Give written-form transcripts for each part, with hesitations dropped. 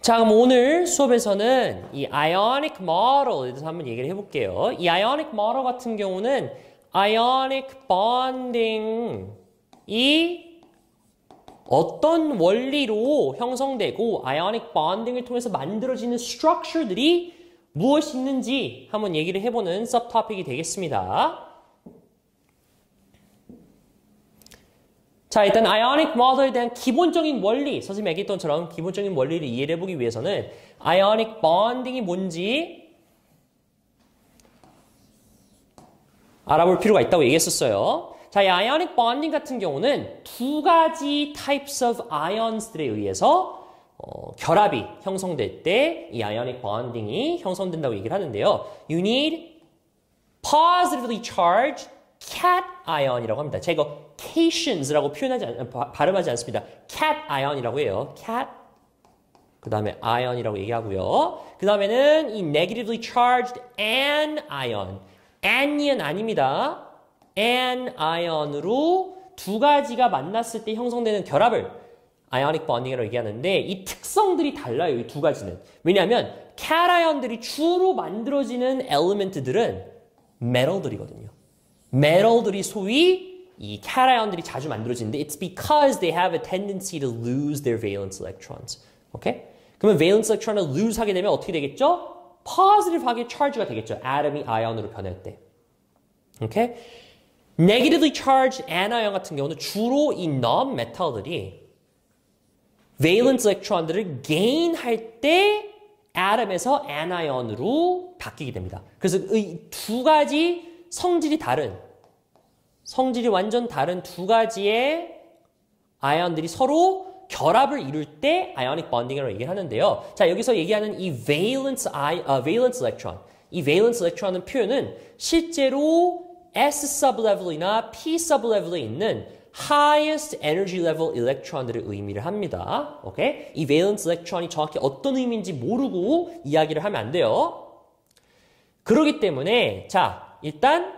자, 그럼 오늘 수업에서는 이 ionic model에 대해서 한번 얘기를 해볼게요. 이 ionic model 같은 경우는 ionic bonding이 어떤 원리로 형성되고 ionic bonding을 통해서 만들어지는 structure들이 무엇이 있는지 한번 얘기를 해보는 subtopic이 되겠습니다. 자, 일단 ionic model에 대한 기본적인 원리, 선생님이 얘기했던 것처럼 기본적인 원리를 이해를 해보기 위해서는 ionic bonding이 뭔지 알아볼 필요가 있다고 얘기했었어요. 자, 이 ionic bonding 같은 경우는 두 가지 types of ions들에 의해서 결합이 형성될 때 이 ionic bonding이 형성된다고 얘기를 하는데요. You need positively charged cation이라고 합니다. 제가 이거 cations라고 발음하지 않습니다. cation이라고 해요. cat. 그 다음에 ion이라고 얘기하고요. 그 다음에는 이 negatively charged anion. anion 아닙니다. anion으로 두 가지가 만났을 때 형성되는 결합을 ionic bonding이라고 얘기하는데 이 특성들이 달라요. 이 두 가지는. 왜냐하면 cation들이 주로 만들어지는 element들은 metal들이거든요. metal들이 소위 이 cation들이 자주 만들어지는데 it's because they have a tendency to lose their valence electrons. 오케이? 그러면 valence electron을 lose 하게 되면 어떻게 되겠죠? positive하게 charge가 되겠죠. atom이 ion으로 변할 때. 오케이? negatively charged anion 같은 경우는 주로 이 non-metal들이 valence electron들을 gain 할 때 atom에서 anion으로 바뀌게 됩니다. 그래서 이 두 가지 성질이 완전 다른 두 가지의 아이언들이 서로 결합을 이룰 때 ionic bonding이라고 얘기를 하는데요. 자, 여기서 얘기하는 이 valence electron, 이 valence electron은 표현은 실제로 S sublevel이나 P sublevel에 있는 highest energy level electron들을 의미를 합니다. 오케이? 이 valence electron이 정확히 어떤 의미인지 모르고 이야기를 하면 안 돼요. 그렇기 때문에 자, 일단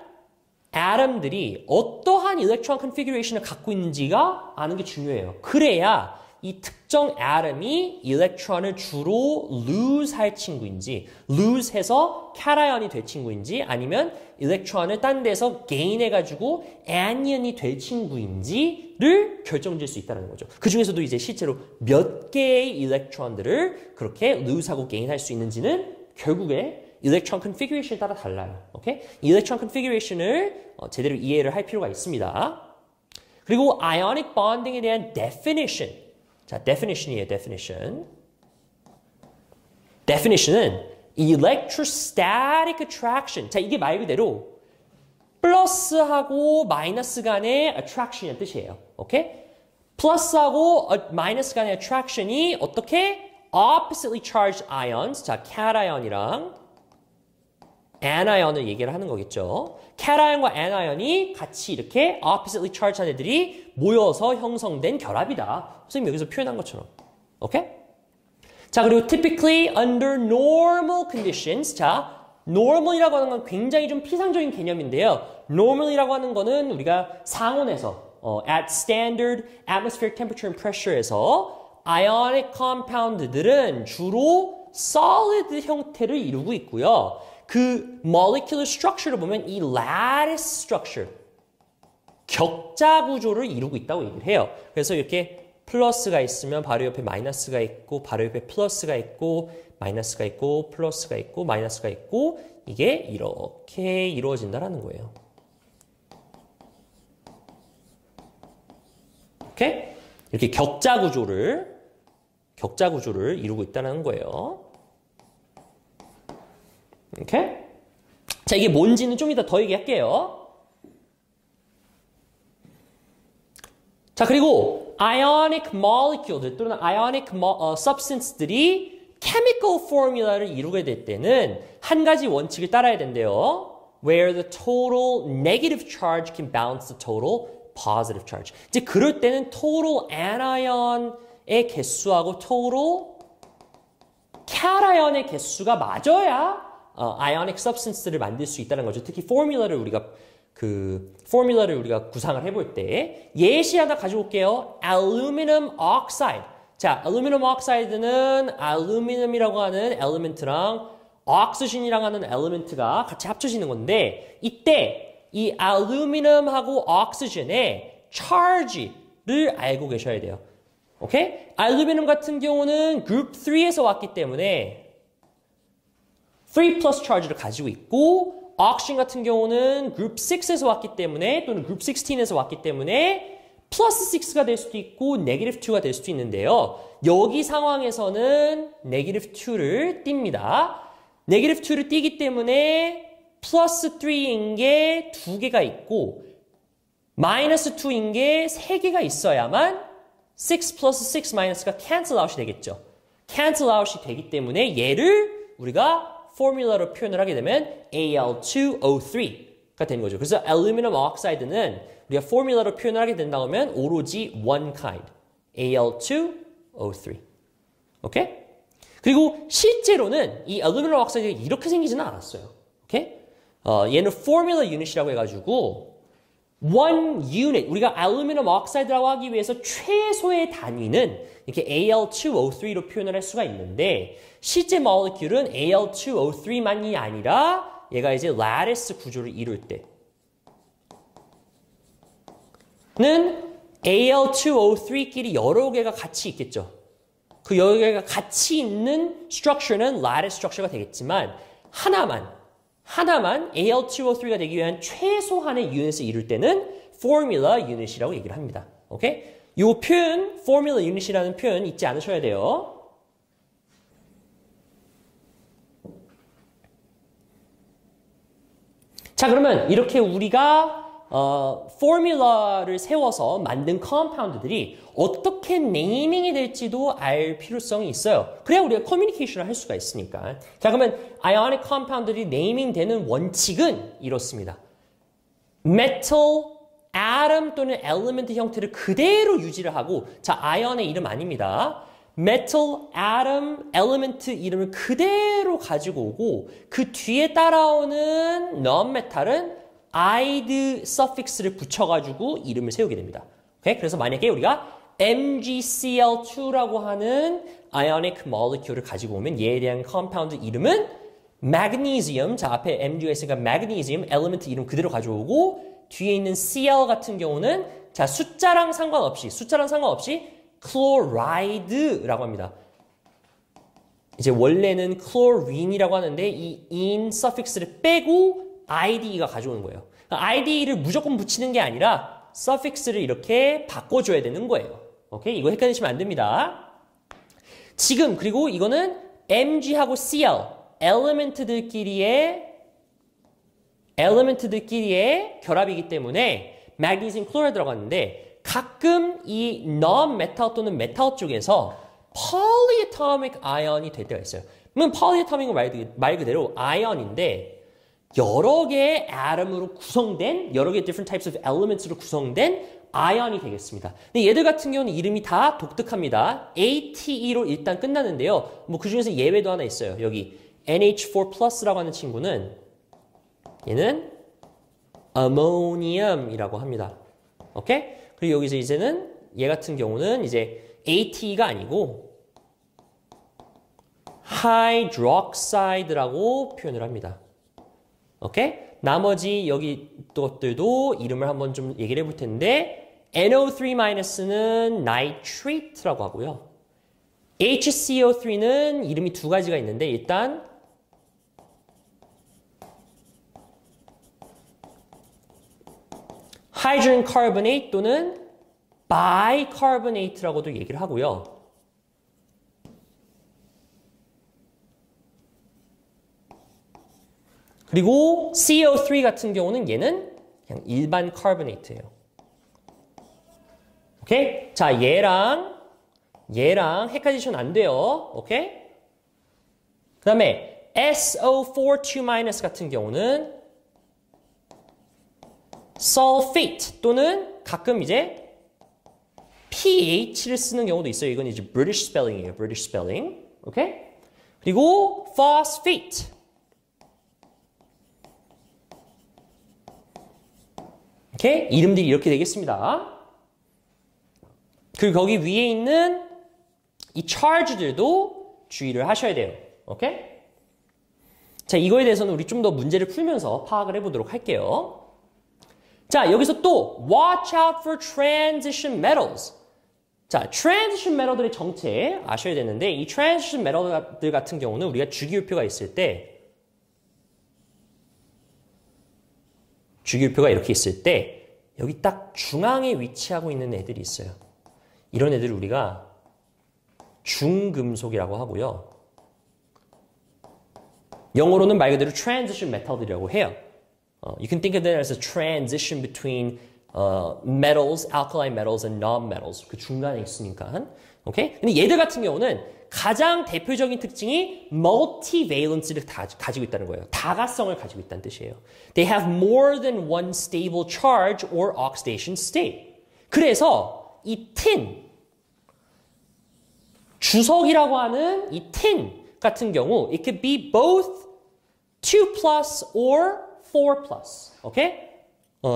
atom들이 어떠한 electron configuration을 갖고 있는지가 아는 게 중요해요. 그래야 이 특정 atom이 electron을 주로 lose 할 친구인지, lose 해서 cation이 될 친구인지, 아니면 electron을 딴 데서 gain 해가지고 anion이 될 친구인지를 결정질 수 있다는 거죠. 그 중에서도 이제 실제로 몇 개의 electron들을 그렇게 lose하고 gain 할 수 있는지는 결국에 electron configuration에 따라 달라요. 오케이? electron configuration을 제대로 이해를 할 필요가 있습니다. 그리고 ionic bonding에 대한 definition. 자, definition이에요, definition. definition은 electrostatic attraction. 자, 이게 말 그대로 플러스하고 마이너스 간의 attraction이라는 뜻이에요. 오케이? 플러스하고 마이너스 간의 attraction이 어떻게? oppositely charged ions. 자, cation이랑 anion을 얘기를 하는 거겠죠. cation과 anion이 같이 이렇게 oppositely charged 한 애들이 모여서 형성된 결합이다. 선생님이 여기서 표현한 것처럼. 오케이? 자, 그리고 typically under normal conditions. 자, normal이라고 하는 건 굉장히 좀 피상적인 개념인데요. normal이라고 하는 거는 우리가 상온에서 at standard atmospheric temperature and pressure에서 ionic compound들은 주로 solid 형태를 이루고 있고요. 그 molecular structure를 보면 이 lattice structure, 격자 구조를 이루고 있다고 얘기를 해요. 그래서 이렇게 플러스가 있으면 바로 옆에 마이너스가 있고, 바로 옆에 플러스가 있고, 마이너스가 있고, 플러스가 있고, 마이너스가 있고, 이게 이렇게 이루어진다는 거예요. 오케이? 이렇게 격자 구조를 이루고 있다는 거예요. 오케이? 자, 이게 뭔지는 좀 이따 더 얘기할게요. 자, 그리고 ionic molecule들 또는 ionic substance들이 chemical formula를 이루게 될 때는 한 가지 원칙을 따라야 된대요. Where the total negative charge can balance the total positive charge. 이제 그럴 때는 total anion의 개수하고 total cation의 개수가 맞아야 ionic substance를 만들 수 있다는 거죠. 특히 포뮬러를 우리가 구상을 해볼 때 예시 하나 가져올게요. aluminum oxide. 자, aluminum oxide는 aluminum이라고 하는 element랑 oxygen이라고 하는 element가 같이 합쳐지는 건데 이때 이 aluminum하고 oxygen의 charge를 알고 계셔야 돼요. 오케이? aluminum 같은 경우는 group 3에서 왔기 때문에 3 plus charge를 가지고 있고 oxygen 같은 경우는 group 6에서 왔기 때문에 또는 group 16에서 왔기 때문에 플러스 6가 될 수도 있고 네게티브 2가 될 수도 있는데요. 여기 상황에서는 네게티브 2를 띱니다. 네게티브 2를 띄기 때문에 플러스 3인 게 2개가 있고 마이너스 2인 게 3개가 있어야만 6 플러스 6 마이너스가 cancel out이 되겠죠. cancel out이 되기 때문에 얘를 우리가 포뮬러로 표현을 하게 되면 Al2O3가 되는 거죠. 그래서 aluminum oxide는 우리가 포뮬러로 표현을 하게 된다고 하면 오로지 one kind, Al2O3. 오케이? 그리고 실제로는 이 aluminum oxide가 이렇게 생기지는 않았어요. 오케이? 얘는 formula unit이라고 해가지고 one unit, 우리가 aluminum oxide라고 하기 위해서 최소의 단위는 이렇게 Al2O3로 표현을 할 수가 있는데 실제 모lecule은 Al2O3만이 아니라 얘가 이제 lattice 구조를 이룰 때 는 Al2O3끼리 여러 개가 같이 있겠죠. 그 여러 개가 같이 있는 structure는 lattice structure가 되겠지만 하나만 Al2O3가 되기 위한 최소한의 유닛을 이룰 때는 formula unit이라고 얘기를 합니다. 오케이? 이 표현 formula unit이라는 표현 잊지 않으셔야 돼요. 자, 그러면 이렇게 우리가 포뮬러를 세워서 만든 컴파운드들이 어떻게 네이밍이 될지도 알 필요성이 있어요. 그래야 우리가 커뮤니케이션을 할 수가 있으니까. 자, 그러면 아이오닉 컴파운드들이 네이밍 되는 원칙은 이렇습니다. 메탈, 아tom 또는 엘리멘트 형태를 그대로 유지를 하고 자, 아이언의 이름 아닙니다. 메탈, 아톰, 엘리멘트 이름을 그대로 가지고 오고 그 뒤에 따라오는 non-metal은 id suffix를 붙여가지고 이름을 세우게 됩니다. 오케이? 그래서 만약에 우리가 MgCl2라고 하는 ionic molecule을 가지고 오면 얘에 대한 컴파운드 이름은 magnesium. 자, 앞에 Mg가 있으니까 magnesium element 이름 그대로 가져오고 뒤에 있는 Cl 같은 경우는 자, 숫자랑 상관없이 chloride라고 합니다. 이제 원래는 chlorine이라고 하는데 이 in suffix를 빼고 IDE가 가져오는 거예요. IDE를 무조건 붙이는 게 아니라 suffix를 이렇게 바꿔줘야 되는 거예요. 오케이? 이거 헷갈리시면 안 됩니다. 지금 그리고 이거는 Mg하고 Cl 엘리멘트들끼리의 결합이기 때문에 magnesium chloride라고 하는데 가끔 이 non-metal 또는 metal 쪽에서 polyatomic ion이 될 때가 있어요. 그러면 polyatomic은 말 그대로 ion인데 여러 개의 atom으로 구성된 여러 개의 different types of elements로 구성된 아이언이 되겠습니다. 근데 얘들 같은 경우는 이름이 다 독특합니다. ATE로 일단 끝나는데요. 뭐 그 중에서 예외도 하나 있어요. 여기 NH4+라고 하는 친구는 얘는 ammonium이라고 합니다. 오케이? 그리고 여기서 이제는 얘 같은 경우는 이제 ATE가 아니고 hydroxide라고 표현을 합니다. 오케이? 나머지 여기 것들도 이름을 한번 좀 얘기를 해볼 텐데 NO3-는 nitrate라고 하고요. HCO3는 이름이 두 가지가 있는데 일단 hydrogen carbonate 또는 bicarbonate라고도 얘기를 하고요. 그리고 CO3 같은 경우는 얘는 그냥 일반 카보네이트예요. 오케이? 자, 얘랑 헷갈리시면 안 돼요. 오케이? 그 다음에 SO42- 같은 경우는 sulfate 또는 가끔 이제 pH를 쓰는 경우도 있어요. 이건 이제 British spelling이에요. British spelling. 오케이? 그리고 phosphate. 오케이? 이름들이 이렇게 되겠습니다. 그리고 거기 위에 있는 이 charge들도 주의를 하셔야 돼요. 오케이? 자, 이거에 대해서는 우리 좀 더 문제를 풀면서 파악을 해보도록 할게요. 자, 여기서 또 watch out for transition metals. 자, transition metal들의 정체 아셔야 되는데 이 transition metal들 같은 경우는 우리가 주기율표가 있을 때 주기율표가 이렇게 있을 때 여기 딱 중앙에 위치하고 있는 애들이 있어요. 이런 애들을 우리가 중금속이라고 하고요. 영어로는 말 그대로 transition metal들이라고 해요. You can think of it as a transition between metals, alkaline metals, and non-metals. 그 중간에 있으니까. 오케이? 근데 얘들 같은 경우는 가장 대표적인 특징이 multivalence를 가지고 있다는 거예요. 다가성을 가지고 있다는 뜻이에요. They have more than one stable charge or oxidation state. 그래서 이 tin, 주석이라고 하는 이 tin 같은 경우 it could be both 2 plus or 4 plus. 오케이?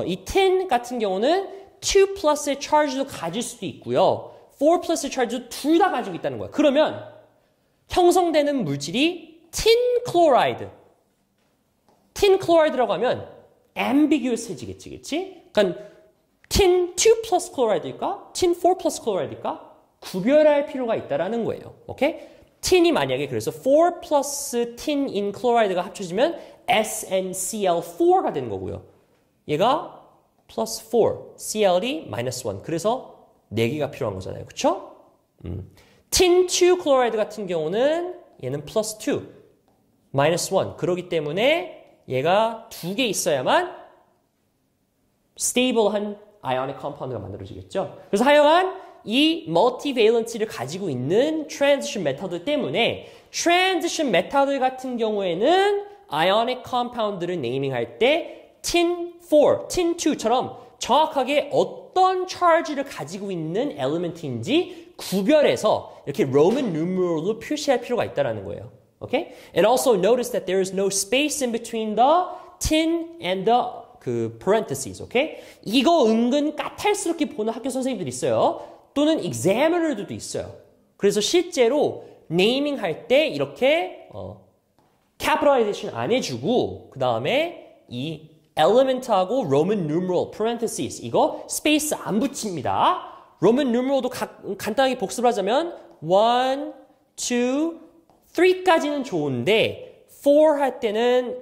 이 tin 같은 경우는 2 plus의 charge도 가질 수도 있고요. 4 plus의 charge도 둘 다 가지고 있다는 거야. 그러면 형성되는 물질이 tin chloride. tin chloride라고 하면 ambiguous해지겠지, 그치? 그러니까 tin 2 plus chloride일까? tin 4 plus chloride일까? 구별할 필요가 있다라는 거예요. 오케이? tin이 만약에 그래서 4 plus tin in chloride가 합쳐지면 SnCl4가 되는 거고요. 얘가 plus 4, Cl이 minus 1. 그래서 4개가 필요한 거잖아요. 그쵸? tin 2 chloride 같은 경우는 얘는 plus 2, minus 1. 그러기 때문에 얘가 2개 있어야만 stable한 ionic compound가 만들어지겠죠. 그래서 하여간 이 multivalence를 가지고 있는 transition metal들 때문에 transition metal들 같은 경우에는 ionic compound를 네이밍할 때 tin 4, tin 2처럼 정확하게 어떤 charge를 가지고 있는 element인지 구별해서 이렇게 Roman numeral로 표시할 필요가 있다는 거예요. Okay? And also notice that there is no space in between the tin and the parentheses. Okay? 이거 은근 까탈스럽게 보는 학교 선생님들이 있어요. 또는 examiner들도 있어요. 그래서 실제로 네이밍 할 때 이렇게 capitalization 안 해주고 그 다음에 이 element하고 Roman numeral, parentheses 이거 스페이스 안 붙입니다. Roman numeral도 간단하게 복습을 하자면 1, 2, 3까지는 좋은데 4 할 때는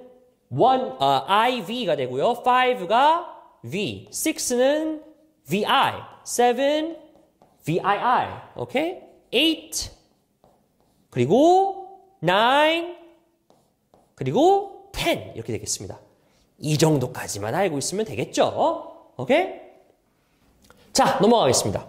IV가 되고요. 5가 V, 6는 VI, 7 VII, 오케이? 8 그리고 9 그리고 10 이렇게 되겠습니다. 이 정도까지만 알고 있으면 되겠죠? 오케이? 자, 넘어가겠습니다.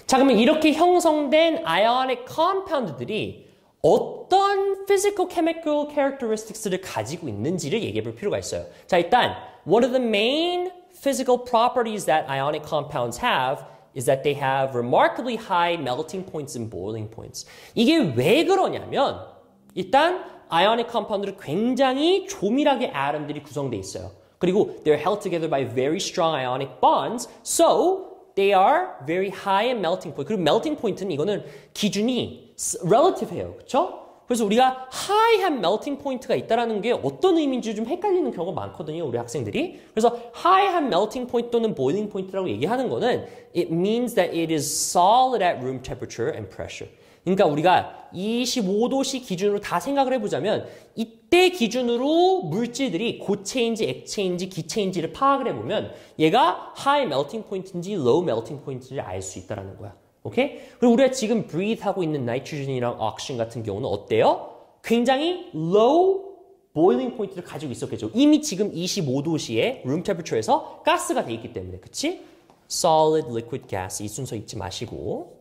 자, 그러면 이렇게 형성된 ionic compound들이 어떤 physical chemical characteristics를 가지고 있는지를 얘기해 볼 필요가 있어요. 자, 일단 one of the main physical properties that ionic compounds have is that they have remarkably high melting points and boiling points. 이게 왜 그러냐면 일단 ionic compound들은 굉장히 조밀하게 atom들이 구성되어 있어요. 그리고 they're held together by very strong ionic bonds, so they are very high in melting point. 그리고 melting point는 이거는 기준이 relative해요. 그렇죠? 그래서 우리가 high한 melting point가 있다라는 게 어떤 의미인지 좀 헷갈리는 경우가 많거든요. 우리 학생들이. 그래서 high한 melting point 또는 boiling point라고 얘기하는 거는 it means that it is solid at room temperature and pressure. 그러니까 우리가 25도씨 기준으로 다 생각을 해보자면 이때 기준으로 물질들이 고체인지 액체인지 기체인지를 파악을 해보면 얘가 high melting point인지 low melting point인지를 알 수 있다는 거야. 오케이? 그리고 우리가 지금 breathe 하고 있는 나이트로젠이랑 oxygen 같은 경우는 어때요? 굉장히 low boiling point를 가지고 있었겠죠. 이미 지금 25도씨의 room temperature에서 가스가 돼 있기 때문에. 그치? solid, liquid, gas 이 순서 잊지 마시고.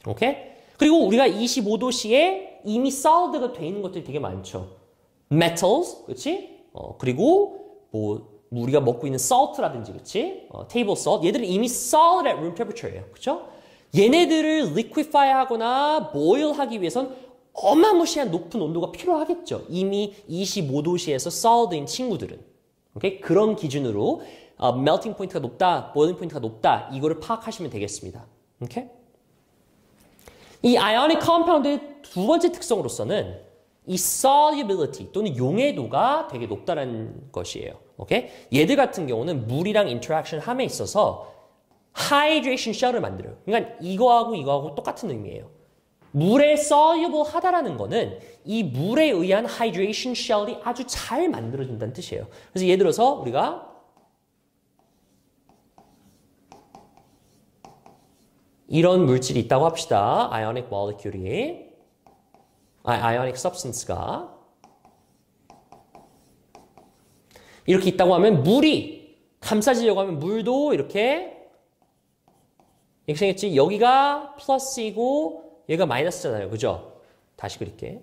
오케이? 그리고 우리가 25도씨에 이미 solid가 돼 있는 것들이 되게 많죠. metals, 그치? 그리고 뭐 우리가 먹고 있는 salt라든지, 그치? table salt. 얘들은 이미 solid at room temperature예요. 그쵸? 얘네들을 liquefy 하거나 boil 하기 위해선 어마무시한 높은 온도가 필요하겠죠. 이미 25도씨에서 solid인 친구들은. 오케이? 그런 기준으로 melting point가 높다, boiling point가 높다 이거를 파악하시면 되겠습니다. 오케이? 이 ionic compound의 두 번째 특성으로서는 이 solubility 또는 용해도가 되게 높다는 것이에요. 오케이? 얘들 같은 경우는 물이랑 인터랙션 함에 있어서 hydration shell을 만들어요. 그러니까 이거하고 똑같은 의미예요. 물에 soluble 하다라는 거는 이 물에 의한 hydration shell이 아주 잘 만들어진다는 뜻이에요. 그래서 예를 들어서 우리가 이런 물질이 있다고 합시다. ionic molecule이. ionic substance가. 이렇게 있다고 하면 물이 감싸지려고 하면 물도 이렇게 생겼지. 여기가 플러스이고 얘가 마이너스잖아요. 그죠? 다시 그릴게.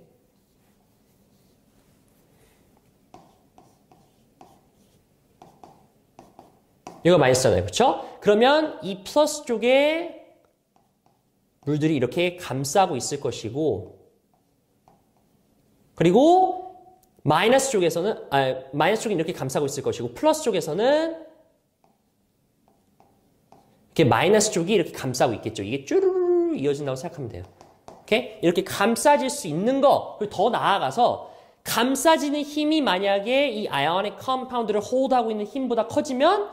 얘가 마이너스잖아요. 그렇죠? 그러면 이 플러스 쪽에 물들이 이렇게 감싸고 있을 것이고 그리고 마이너스 쪽에서는 마이너스 쪽이 이렇게 감싸고 있을 것이고 플러스 쪽에서는 이렇게 마이너스 쪽이 이렇게 감싸고 있겠죠. 이게 쭈르르 이어진다고 생각하면 돼요. 오케이? 이렇게 감싸질 수 있는 거 그리고 더 나아가서 감싸지는 힘이 만약에 이 ionic compound를 hold하고 있는 힘보다 커지면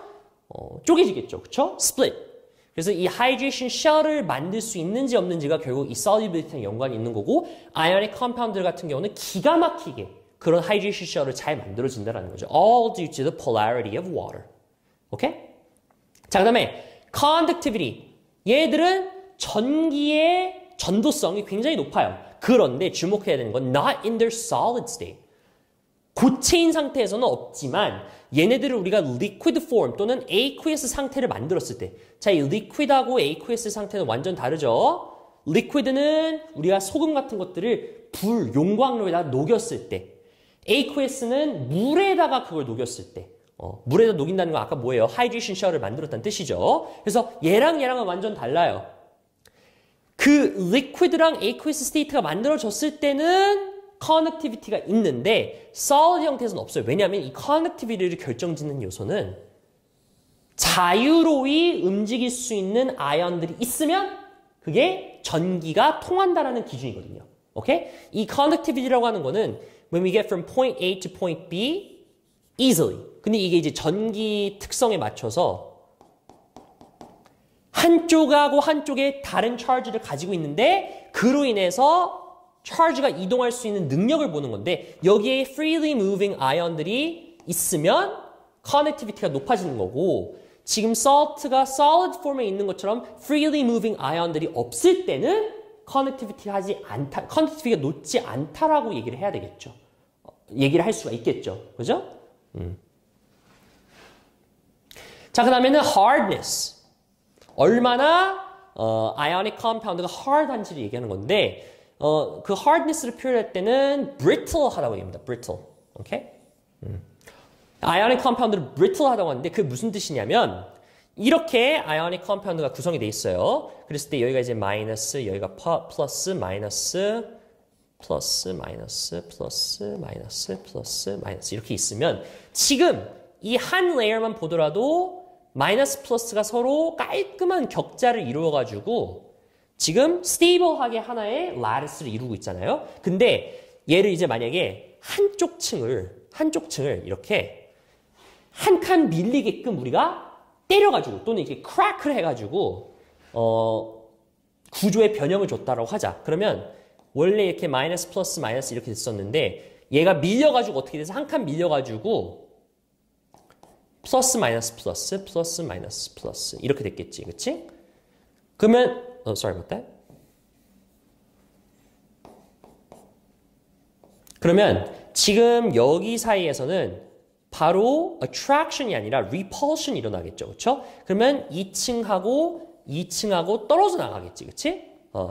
쪼개지겠죠. 그렇죠? split. 그래서 이 hydration shell을 만들 수 있는지 없는지가 결국 이 solubility랑 연관이 있는 거고 ionic compound 같은 경우는 기가 막히게 그런 hydration shell을 잘 만들어진다는 거죠. All due to the polarity of water. 오케이? 자, 그 다음에 conductivity. 얘들은 전기의 전도성이 굉장히 높아요. 그런데 주목해야 되는 건 not in their solid state. 고체인 상태에서는 없지만 얘네들을 우리가 liquid form 또는 aqueous 상태를 만들었을 때 자, 이 liquid하고 aqueous 상태는 완전 다르죠. liquid는 우리가 소금 같은 것들을 불, 용광로에다 녹였을 때 aqueous는 물에다가 그걸 녹였을 때 물에다 녹인다는 건 아까 뭐예요? hydration shell을 만들었다는 뜻이죠. 그래서 얘랑은 완전 달라요. 그 liquid랑 aqueous state가 만들어졌을 때는 conductivity가 있는데 solid 형태에서는 없어요. 왜냐하면 이 conductivity를 결정짓는 요소는 자유로이 움직일 수 있는 아이언들이 있으면 그게 전기가 통한다라는 기준이거든요. 오케이? 이 conductivity라고 하는 거는 when we get from point A to point B easily. 근데 이게 이제 전기 특성에 맞춰서 한쪽하고 한쪽에 다른 charge를 가지고 있는데 그로 인해서 charge가 이동할 수 있는 능력을 보는 건데 여기에 freely moving ions들이 있으면 conductivity가 높아지는 거고 지금 salt가 solid form에 있는 것처럼 freely moving ions들이 없을 때는 conductivity가 높지 않다라고 얘기를 해야 되겠죠. 얘기를 할 수가 있겠죠. 그죠? 자, 그 다음에는 hardness. 얼마나 ionic compound가 hard한지를 얘기하는 건데 그 hardness를 표현할 때는 brittle하다고 얘기합니다. brittle. 오케이? ionic compound를 brittle하다고 하는데 그게 무슨 뜻이냐면 이렇게 ionic compound가 구성이 돼 있어요. 그랬을 때 여기가 이제 마이너스, 여기가 플러스, 마이너스, 플러스, 마이너스, 플러스, 마이너스, 플러스, 마이너스 이렇게 있으면 지금 이 한 레이어만 보더라도 마이너스 플러스가 서로 깔끔한 격자를 이루어가지고 지금 스테이블하게 하나의 라디스를 이루고 있잖아요. 근데 얘를 이제 만약에 한쪽 층을 이렇게 한 칸 밀리게끔 우리가 때려가지고 또는 이렇게 크랙을 해가지고 구조의 변형을 줬다라고 하자. 그러면 원래 이렇게 마이너스 플러스 마이너스 이렇게 됐었는데 얘가 밀려가지고 어떻게 돼서 한 칸 밀려가지고 플러스 마이너스 플러스 플러스 마이너스 플러스 이렇게 됐겠지. 그치? 그러면 sorry about that. 그러면 지금 여기 사이에서는 바로 attraction이 아니라 repulsion이 일어나겠죠. 그렇죠? 그러면 2층하고 떨어져 나가겠지. 그치?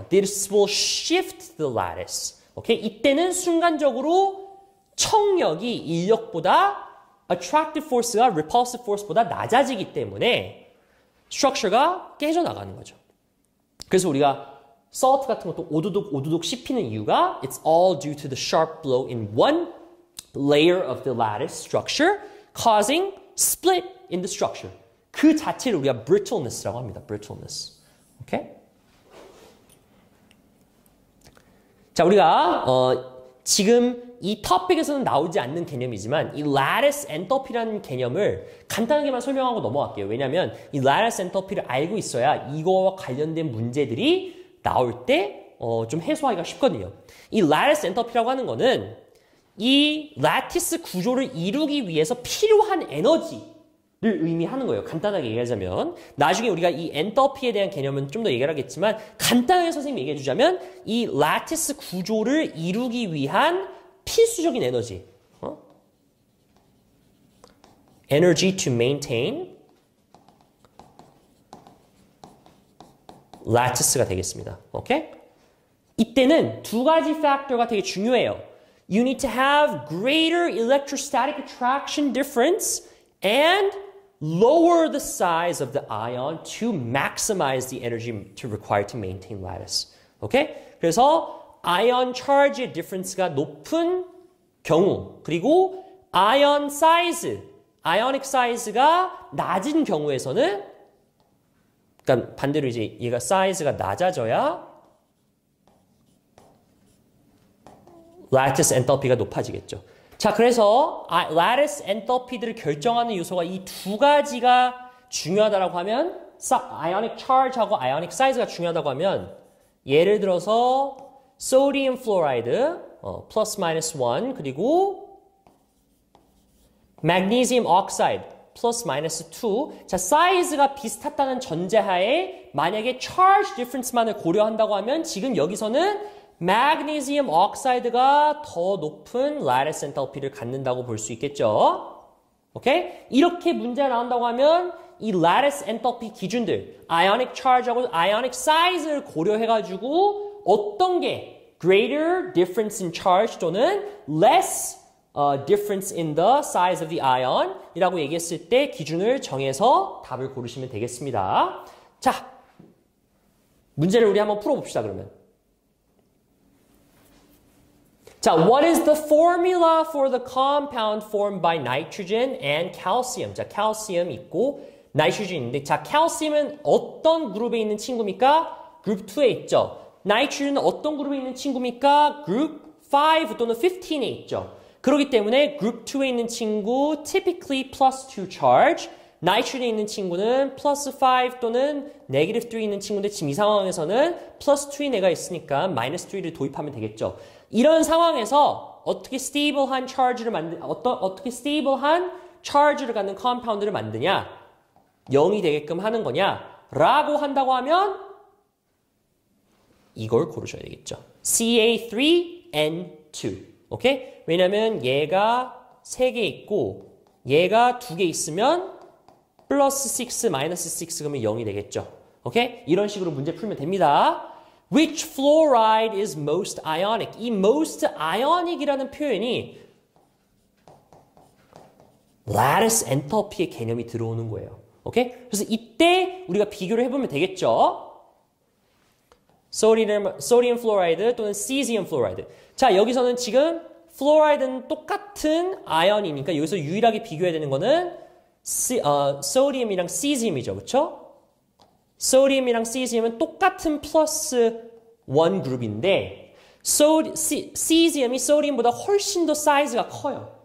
This will shift the lattice. 오케이? 이때는 순간적으로 청력이 인력보다 attractive force가 repulsive force보다 낮아지기 때문에 structure가 깨져나가는 거죠. 그래서 우리가 salt 같은 것도 오두독 씹히는 이유가 it's all due to the sharp blow in one layer of the lattice structure causing split in the structure. 그 자체를 우리가 brittleness라고 합니다. brittleness. 오케이? 자, 우리가 지금 이 토픽에서는 나오지 않는 개념이지만 이 lattice enthalpy라는 개념을 간단하게만 설명하고 넘어갈게요. 왜냐하면 이 lattice enthalpy를 알고 있어야 이거와 관련된 문제들이 나올 때 좀 해소하기가 쉽거든요. 이 lattice enthalpy라고 하는 거는 이 라티스 구조를 이루기 위해서 필요한 에너지를 의미하는 거예요. 간단하게 얘기하자면 나중에 우리가 이 엔터피에 대한 개념은 좀 더 얘기를 하겠지만 간단하게 선생님이 얘기해 주자면 이 라티스 구조를 이루기 위한 필수적인 에너지 Energy to maintain lattice가 되겠습니다. 오케이? 이때는 두 가지 팩터가 되게 중요해요. You need to have greater electrostatic attraction difference and lower the size of the ion to maximize the energy required to maintain lattice. 오케이? 그래서 ion charge difference가 높은 경우 그리고 ion size, ionic size가 낮은 경우에서는 그러니까 반대로 이제 얘가 size가 낮아져야 lattice enthalpy가 높아지겠죠. 자, 그래서 lattice enthalpy들을 결정하는 요소가 이 두 가지가 중요하다고 하면 ionic charge하고 ionic size가 중요하다고 하면 예를 들어서 sodium fluoride plus minus 1 그리고 magnesium oxide plus minus 2 자, 사이즈가 비슷하다는 전제하에 만약에 charge difference만을 고려한다고 하면 지금 여기서는 magnesium oxide가 더 높은 lattice enthalpy를 갖는다고 볼 수 있겠죠. 오케이? 이렇게 문제가 나온다고 하면 이 lattice enthalpy 기준들, ionic charge하고 ionic size를 고려해가지고 어떤 게 greater difference in charge 또는 less difference in the size of the ion 이라고 얘기했을 때 기준을 정해서 답을 고르시면 되겠습니다. 자, 문제를 우리 한번 풀어봅시다, 그러면. 자, what is the formula for the compound formed by nitrogen and calcium? 자, calcium 있고 nitrogen 있는데 자, calcium은 어떤 그룹에 있는 친구입니까? 그룹 2에 있죠. nitrogen은 어떤 그룹에 있는 친구입니까? 그룹 5 또는 15에 있죠. 그렇기 때문에 그룹 2에 있는 친구 typically plus 2 charge, nitrogen에 있는 친구는 plus 5 또는 negative 3에 있는 친구인데 지금 이 상황에서는 plus 2인 애가 있으니까 minus 3를 도입하면 되겠죠. 이런 상황에서 어떻게 stable한 charge를 어떻게 stable한 charge를 갖는 compound를 만드냐? 0이 되게끔 하는 거냐라고 한다고 하면 이걸 고르셔야 되겠죠. CA3N2. 오케이? 왜냐면 얘가 3개 있고 얘가 2개 있으면 플러스 6, 마이너스 6 그러면 0이 되겠죠. 오케이? 이런 식으로 문제 풀면 됩니다. Which fluoride is most ionic? 이 most ionic이라는 표현이 lattice enthalpy의 개념이 들어오는 거예요. 오케이? 그래서 이때 우리가 비교를 해보면 되겠죠. Sodium fluoride 또는 cesium fluoride. 자, 여기서는 지금 fluoride는 똑같은 아연이니까 여기서 유일하게 비교해야 되는 거는 sodium이랑 cesium이죠. 그렇죠? sodium이랑 cesium은 똑같은 플러스 1 그룹인데 cesium이 sodium보다 훨씬 더 사이즈가 커요.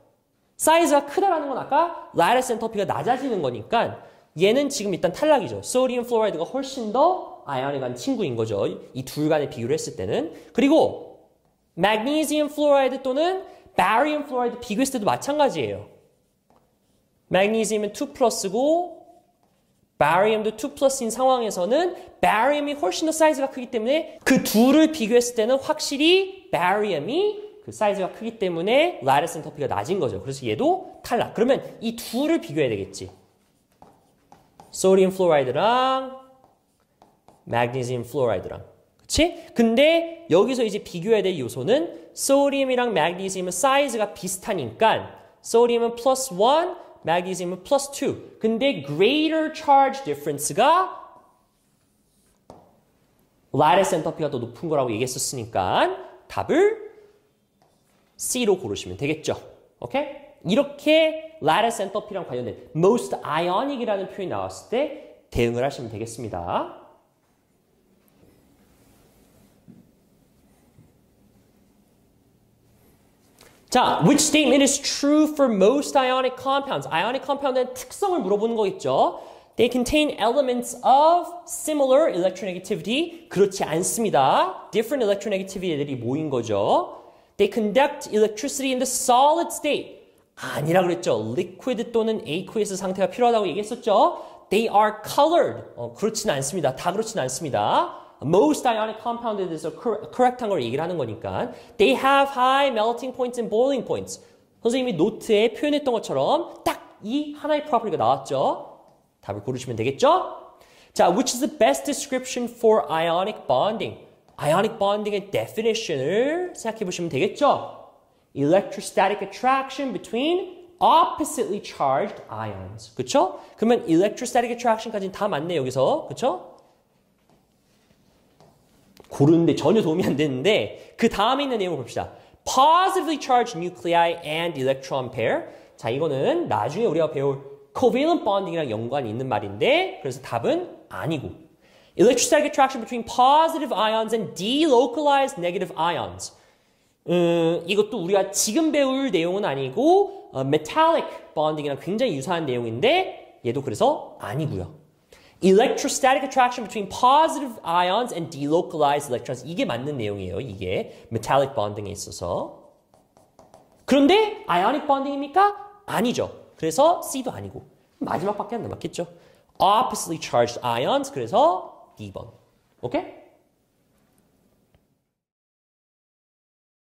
사이즈가 크다라는 건 아까 lattice enthalpy가 낮아지는 거니까 얘는 지금 일단 탈락이죠. sodium fluoride가 훨씬 더 아연이간 친구인 거죠. 이 둘 간의 비교를 했을 때는. 그리고 magnesium fluoride 또는 barium fluoride 비교했을 때도 마찬가지예요. magnesium은 2 플러스고 barium도 2 플러스인 상황에서는 barium이 훨씬 더 사이즈가 크기 때문에 그 둘을 비교했을 때는 확실히 barium이 그 사이즈가 크기 때문에 lattice enthalpy가 낮은 거죠. 그래서 얘도 탈락. 그러면 이 둘을 비교해야 되겠지. sodium fluoride랑 magnesium fluoride랑. 그치? 근데 여기서 이제 비교해야 될 요소는 sodium이랑 magnesium은 사이즈가 비슷하니까 sodium은 plus 1, magnesium은 plus 2. 근데 greater charge difference가 lattice enthalpy가 더 높은 거라고 얘기했었으니까 답을 C로 고르시면 되겠죠. 오케이? 이렇게 lattice enthalpy랑 관련된 most ionic이라는 표현이 나왔을 때 대응을 하시면 되겠습니다. 자, which statement is true for most ionic compounds? ionic compound의 특성을 물어보는 거겠죠. They contain elements of similar electronegativity. 그렇지 않습니다. Different electronegativity들이 모인 거죠. They conduct electricity in the solid state. 아니라 그랬죠. liquid 또는 aqueous 상태가 필요하다고 얘기했었죠. They are colored. 그렇지는 않습니다. 다 그렇지는 않습니다. Most ionic compound에 대해서 correct한 걸 얘기를 하는 거니까. They have high melting points and boiling points. 선생님이 노트에 표현했던 것처럼 딱 이 하나의 property가 나왔죠. 답을 고르시면 되겠죠? 자, which is the best description for ionic bonding? ionic bonding의 definition을 생각해 보시면 되겠죠? Electrostatic attraction between oppositely charged ions. 그쵸? 그러면 electrostatic attraction까지는 다 맞네, 여기서. 그쵸? 고르는데 전혀 도움이 안 되는데 그 다음에 있는 내용을 봅시다. Positively charged nuclei and electron pair. 자, 이거는 나중에 우리가 배울 covalent bonding이랑 연관이 있는 말인데 그래서 답은 아니고. Electrostatic attraction between positive ions and delocalized negative ions. 이것도 우리가 지금 배울 내용은 아니고 metallic bonding이랑 굉장히 유사한 내용인데 얘도 그래서 아니고요. Electrostatic attraction between positive ions and delocalized electrons. 이게 맞는 내용이에요. 이게 metallic bonding에 있어서. 그런데 ionic bonding입니까? 아니죠. 그래서 C도 아니고 마지막밖에 안 남았겠죠. Oppositely charged ions. 그래서 D번. 오케이?